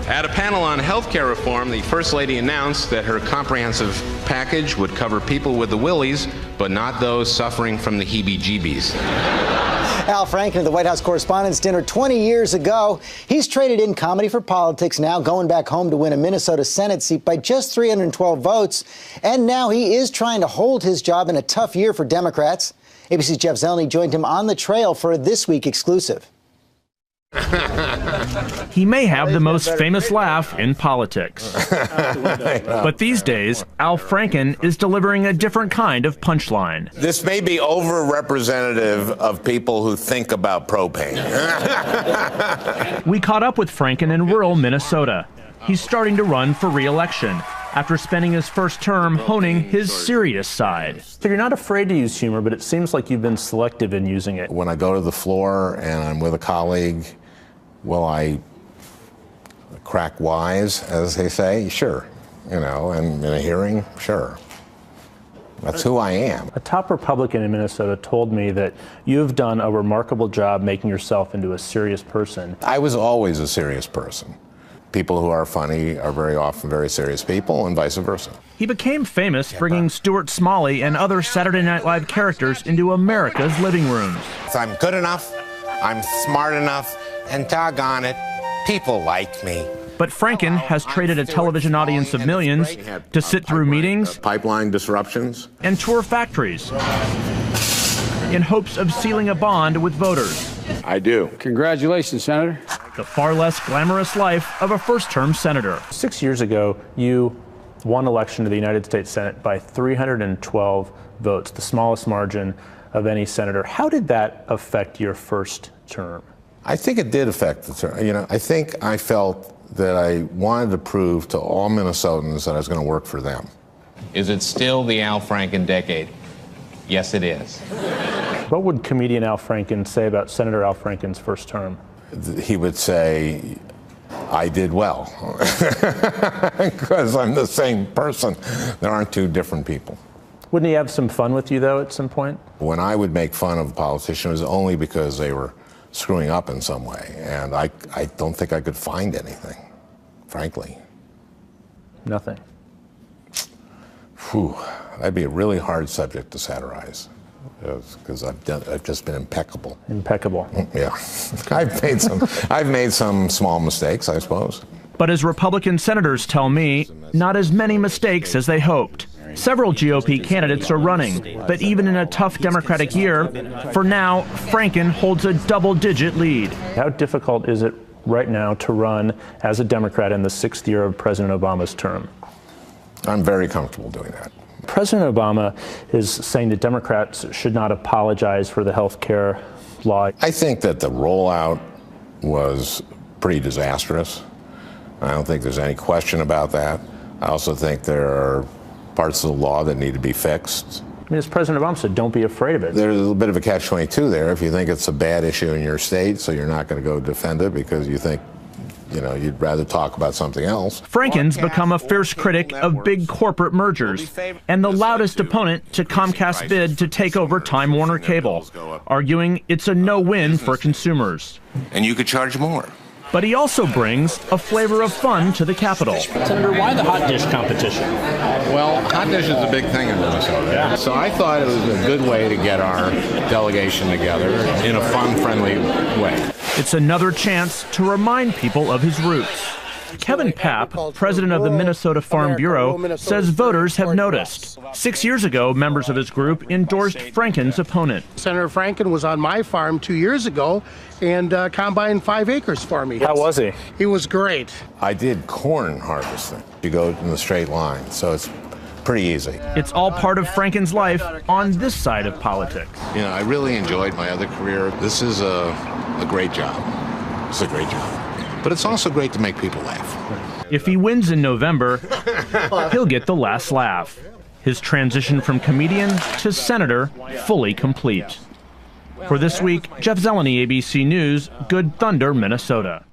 At a panel on health care reform, the First Lady announced that her comprehensive package would cover people with the willies, but not those suffering from the heebie-jeebies. Al Franken at the White House Correspondents' Dinner 20 years ago. He's traded in comedy for politics now, going back home to win a Minnesota Senate seat by just 312 votes. And now he is trying to hold his job in a tough year for Democrats. ABC's Jeff Zeleny joined him on the trail for a This Week exclusive. He may have the most famous laugh in politics. But these days, Al Franken is delivering a different kind of punchline. This may be over-representative of people who think about propane. We caught up with Franken in rural Minnesota. He's starting to run for re-election after spending his first term honing his serious side. So you're not afraid to use humor, but it seems like you've been selective in using it. When I go to the floor and I'm with a colleague, will I crack wise, as they say? Sure. You know, and in a hearing, sure. That's who I am. A top Republican in Minnesota told me that you've done a remarkable job making yourself into a serious person. I was always a serious person. People who are funny are very often very serious people, and vice versa. He became famous bringing Stuart Smalley and other Saturday Night Live characters into America's living rooms. If I'm good enough, I'm smart enough, and doggone it, people like me. But Franken has traded a television audience of millions to sit through meetings, pipeline disruptions, and tour factories in hopes of sealing a bond with voters. I do. Congratulations, Senator. The far less glamorous life of a first-term senator. 6 years ago, you won election to the United States Senate by 312 votes, the smallest margin of any senator. How did that affect your first term? I think it did affect the term. You know, I think I felt that I wanted to prove to all Minnesotans that I was going to work for them. Is it still the Al Franken decade? Yes, it is. What would comedian Al Franken say about Senator Al Franken's first term? He would say, I did well, because I'm the same person. There aren't two different people. Wouldn't he have some fun with you, though, at some point? When I would make fun of a politician, it was only because they were screwing up in some way, and I don't think I could find anything, frankly. Nothing. Whew, that'd be a really hard subject to satirize, because I've just been impeccable. Impeccable. Yeah, I've made some small mistakes, I suppose. But as Republican senators tell me, not as many mistakes as they hoped. Several GOP candidates are running, but even in a tough Democratic year, for now, Franken holds a double-digit lead. How difficult is it right now to run as a Democrat in the 6th year of President Obama's term? I'm very comfortable doing that. President Obama is saying that Democrats should not apologize for the health care law. I think that the rollout was pretty disastrous. I don't think there's any question about that. I also think there are parts of the law that need to be fixed. I mean, as President Obama said, don't be afraid of it. There's a little bit of a catch-22 there. If you think it's a bad issue in your state, so you're not going to go defend it because you think, you know, you'd rather talk about something else. Franken's become a fierce critic of big corporate mergers and the loudest opponent to Comcast's bid to take over Time Warner Cable, arguing it's a no-win for consumers. And you could charge more. But he also brings a flavor of fun to the Capitol. Senator, why the hot dish competition? Well, hot dish is a big thing in Minnesota. Yeah. So I thought it was a good way to get our delegation together in a fun, friendly way. It's another chance to remind people of his roots. Kevin Papp, president of the Minnesota Farm Bureau, says voters have noticed. 6 years ago, members of his group endorsed Franken's opponent. Senator Franken was on my farm 2 years ago and combined 5 acres for me. How was he? He was great. I did corn harvesting. You go in the straight line, so it's pretty easy. It's all part of Franken's life on this side of politics. You know, I really enjoyed my other career. This is a great job. It's a great job. But it's also great to make people laugh. If he wins in November, he'll get the last laugh. His transition from comedian to senator fully complete. For This Week, Jeff Zeleny, ABC News, Good Thunder, Minnesota.